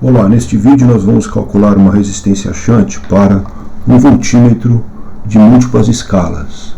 Olá, neste vídeo nós vamos calcular uma resistência shunt para um voltímetro de múltiplas escalas.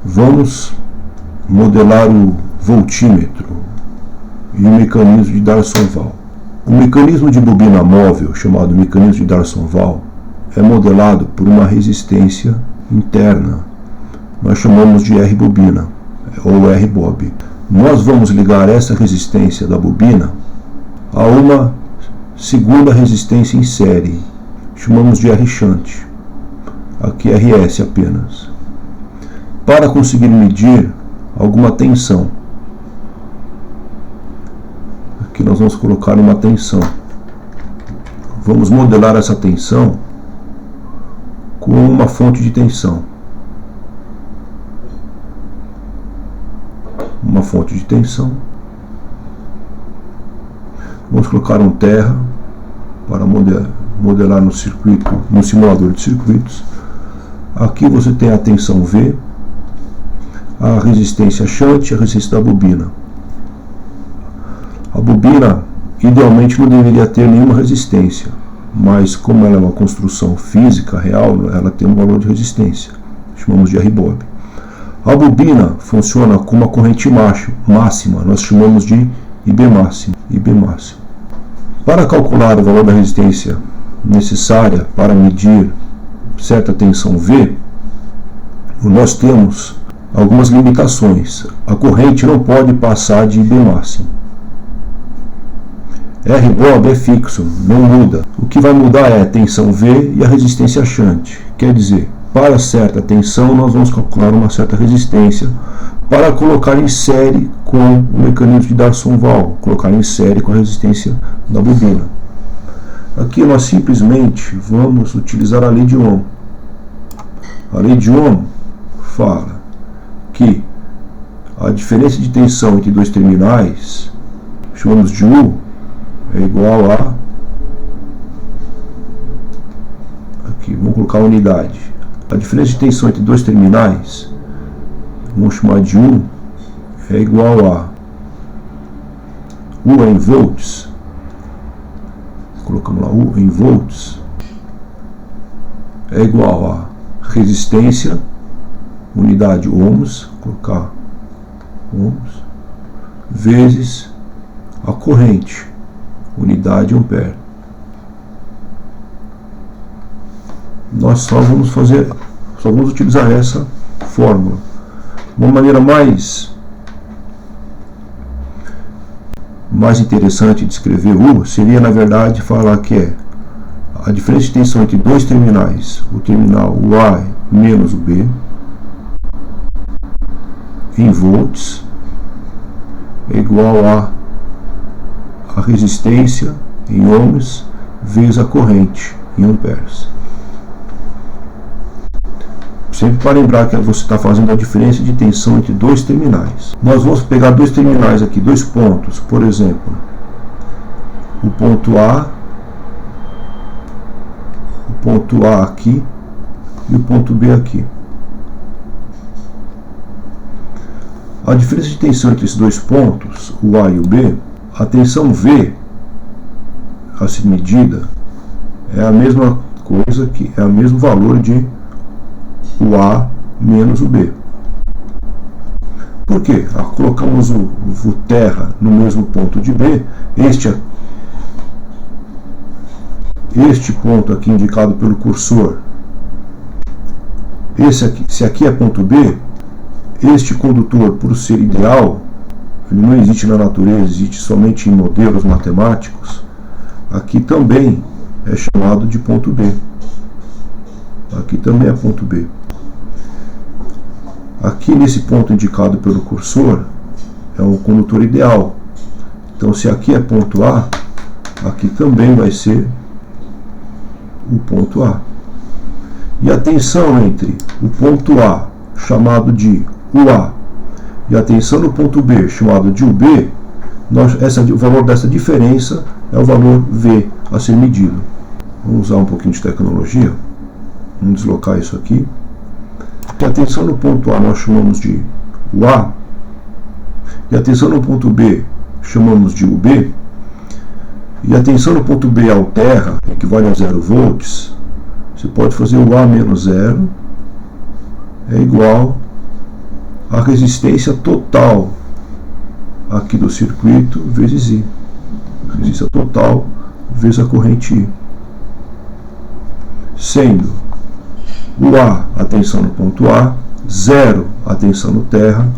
Vamos modelar o voltímetro e o mecanismo de D'Arsonval. O mecanismo de bobina móvel, chamado mecanismo de D'Arsonval, é modelado por uma resistência interna. Nós chamamos de R-bobina, ou R-bob. Nós vamos ligar essa resistência da bobina a uma segunda resistência em série, chamamos de R-shunt, aqui RS apenas, para conseguir medir alguma tensão. Aqui nós vamos colocar uma tensão. Vamos modelar essa tensão com uma fonte de tensão. Uma fonte de tensão. Vamos colocar um terra para modelar no circuito, no simulador de circuitos. Aqui você tem a tensão V, a resistência shunt e a resistência da bobina. A bobina idealmente não deveria ter nenhuma resistência, mas como ela é uma construção física real, ela tem um valor de resistência, chamamos de R-bob. A bobina funciona com uma corrente máxima, nós chamamos de IB máximo. Para calcular o valor da resistência necessária para medir certa tensão V, nós temos algumas limitações. A corrente não pode passar de IB máximo. R-bob é fixo, não muda. O que vai mudar é a tensão V e a resistência shunt. Quer dizer, para certa tensão nós vamos calcular uma certa resistência para colocar em série com o mecanismo de D'Arsonval, colocar em série com a resistência da bobina. Aqui nós simplesmente vamos utilizar a lei de Ohm. A lei de Ohm fala que a diferença de tensão entre dois terminais, chamamos de U, é igual a... Aqui, vamos colocar a unidade. A diferença de tensão entre dois terminais, vamos chamar de U, é igual a U em volts. Colocamos lá U em volts, é igual a resistência, unidade ohms, colocar ohms, vezes a corrente, unidade ampere. Nós só vamos utilizar essa fórmula. Uma maneira mais interessante de escrever U seria, na verdade, falar que é a diferença de tensão entre dois terminais, o terminal A menos o B, em volts, é igual a resistência em ohms vezes a corrente em amperes. Sempre para lembrar que você está fazendo a diferença de tensão entre dois terminais. Nós vamos pegar dois terminais aqui, dois pontos, por exemplo, o ponto A aqui e o ponto B aqui. A diferença de tensão entre esses dois pontos, o A e o B, a tensão V a ser medida é a mesma coisa que é o mesmo valor de o A menos o B. Por quê? Colocamos o terra no mesmo ponto de B. Este ponto aqui indicado pelo cursor, se aqui é ponto B, este condutor, por ser ideal, ele não existe na natureza, existe somente em modelos matemáticos, aqui também é chamado de ponto B. Aqui também é ponto B. Aqui nesse ponto indicado pelo cursor é um condutor ideal. Então, se aqui é ponto A, aqui também vai ser o ponto A. E a tensão entre o ponto A, chamado de UA, e a tensão no ponto B, chamado de UB, o valor dessa diferença é o valor V a ser medido. Vamos usar um pouquinho de tecnologia. Vamos deslocar isso aqui. E a tensão no ponto A nós chamamos de UA, e a tensão no ponto B chamamos de UB. e a tensão no ponto B ao terra equivale a 0 volts, você pode fazer o A menos 0 é igual à resistência total aqui do circuito vezes I. Resistência total vezes a corrente I. Sendo o A tensão no ponto A, 0 a tensão no terra,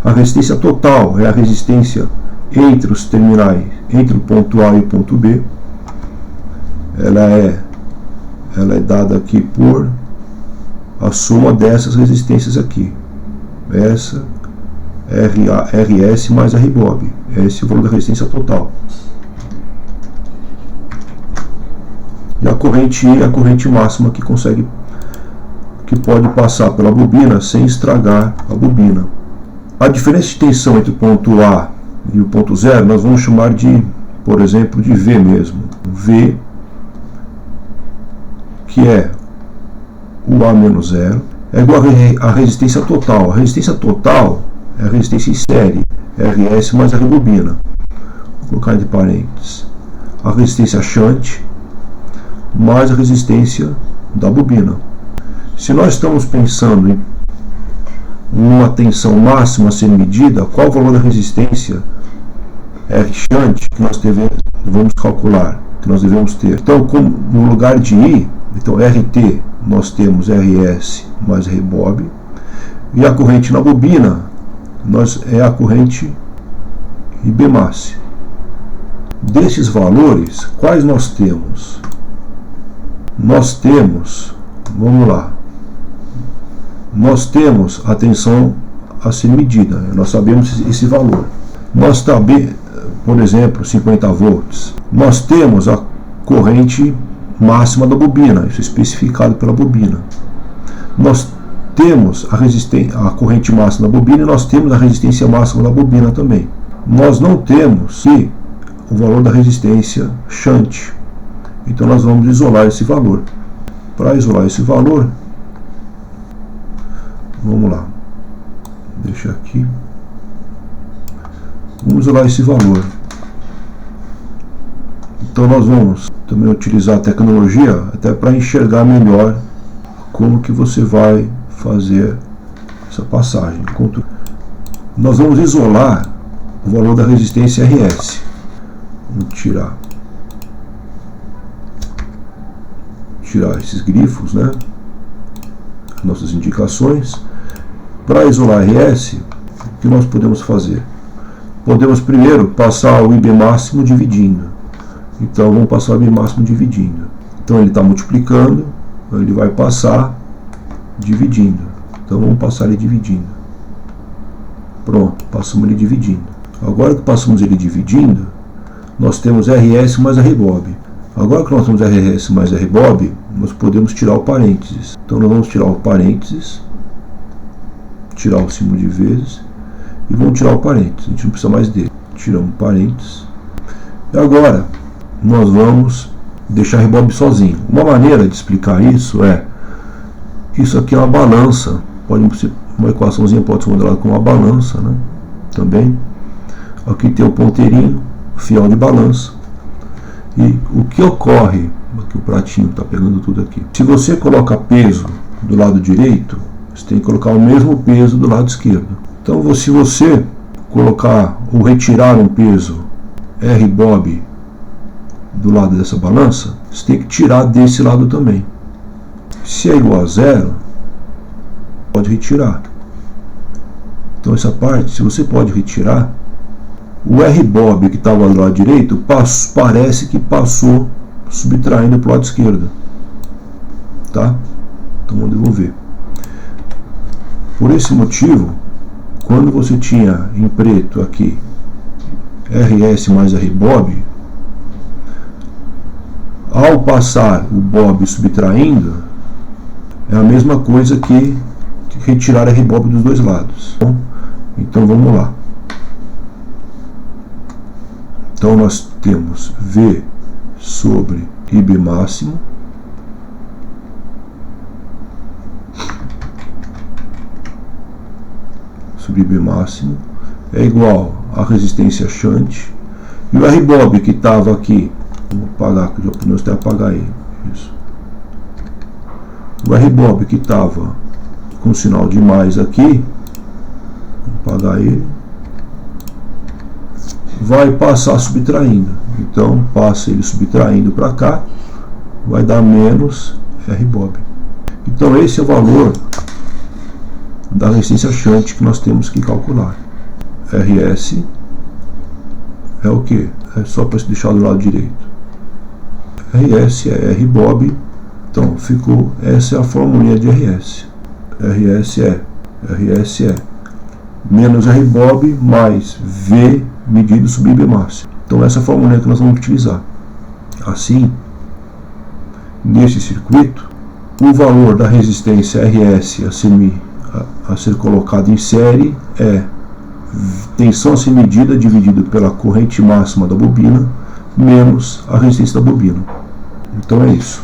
a resistência total é a resistência entre os terminais, entre o ponto A e o ponto B. Ela é dada aqui por a soma dessas resistências aqui. Essa RS mais a RBOB. Esse é o valor da resistência total. E a corrente I é a corrente máxima que pode passar pela bobina sem estragar a bobina. A diferença de tensão entre o ponto A e o ponto 0 nós vamos chamar de, por exemplo, de V mesmo. V, que é o A menos 0, é igual a resistência total. A resistência total é a resistência em série, RS mais a rebobina. Vou colocar entre parênteses. A resistência shunt mais a resistência da bobina. Se nós estamos pensando em uma tensão máxima a ser medida, qual o valor da resistência R shunt que nós vamos calcular, que nós devemos ter? Então, no lugar de I, então RT, nós temos RS mais RBOB, e a corrente na bobina é a corrente IBmax. Desses valores, quais nós temos? Nós temos, vamos lá, nós temos a tensão a ser medida, nós sabemos esse valor. Nós também, por exemplo, 50 volts, nós temos a corrente máxima da bobina, isso é especificado pela bobina. Nós temos a corrente máxima da bobina e nós temos a resistência máxima da bobina também. Nós não temos o valor da resistência shunt, então nós vamos isolar esse valor. Para isolar esse valor, vamos lá, deixa aqui, vamos isolar esse valor. Então nós vamos também utilizar a tecnologia até para enxergar melhor como que você vai fazer essa passagem. Nós vamos isolar o valor da resistência RS. Vamos tirar esses grifos, né? Nossas indicações. Para isolar RS, o que nós podemos fazer? Podemos primeiro passar o IB máximo dividindo. Então vamos passar o IB máximo dividindo. Então ele está multiplicando, ele vai passar dividindo. Então vamos passar ele dividindo. Pronto, passamos ele dividindo. Agora que passamos ele dividindo, nós temos RS mais a RBOB. Agora que nós temos RS mais a RBOB, nós podemos tirar o parênteses. Então nós vamos tirar o parênteses, tirar o símbolo de vezes e vamos tirar o parênteses. A gente não precisa mais dele. Tiramos o parênteses. E agora nós vamos deixar a RBOB sozinho. Uma maneira de explicar isso é: isso aqui é uma balança. Uma equaçãozinha pode ser modelada com uma balança, né? Também. Aqui tem o ponteirinho, fiel de balança. E o que ocorre, aqui o pratinho está pegando tudo aqui. Se você coloca peso do lado direito, você tem que colocar o mesmo peso do lado esquerdo. Então, se você colocar ou retirar um peso RBOB do lado dessa balança, você tem que tirar desse lado também. Se é igual a 0, pode retirar. Então essa parte, se você pode retirar, o RBOB que estava do lado direito parece que passou subtraindo para o lado esquerdo. Tá? Então vamos devolver. Por esse motivo, quando você tinha em preto aqui RS mais RBOB, ao passar o BOB subtraindo, é a mesma coisa que retirar a RBOB dos dois lados. Então vamos lá. Então nós temos V sobre IB máximo sobre IB máximo é igual a resistência shunt, e o RBOB que estava aqui Vamos apagar, que já podemos até apagar ele. Isso. O RBOB que estava com sinal de mais aqui, vamos apagar ele, vai passar subtraindo. Então passa ele subtraindo para cá, vai dar menos RBOB. Então esse é o valor da resistência shunt que nós temos que calcular. RS é o que? É só para deixar do lado direito. RS é RBOB. Então ficou, essa é a formulinha de RS. RS é menos RBOB mais V medido sobre IB máximo. Então essa é a formulinha que nós vamos utilizar. Assim, nesse circuito, o valor da resistência RS a ser colocado em série é tensão a ser medida dividido pela corrente máxima da bobina menos a resistência da bobina. Então é isso.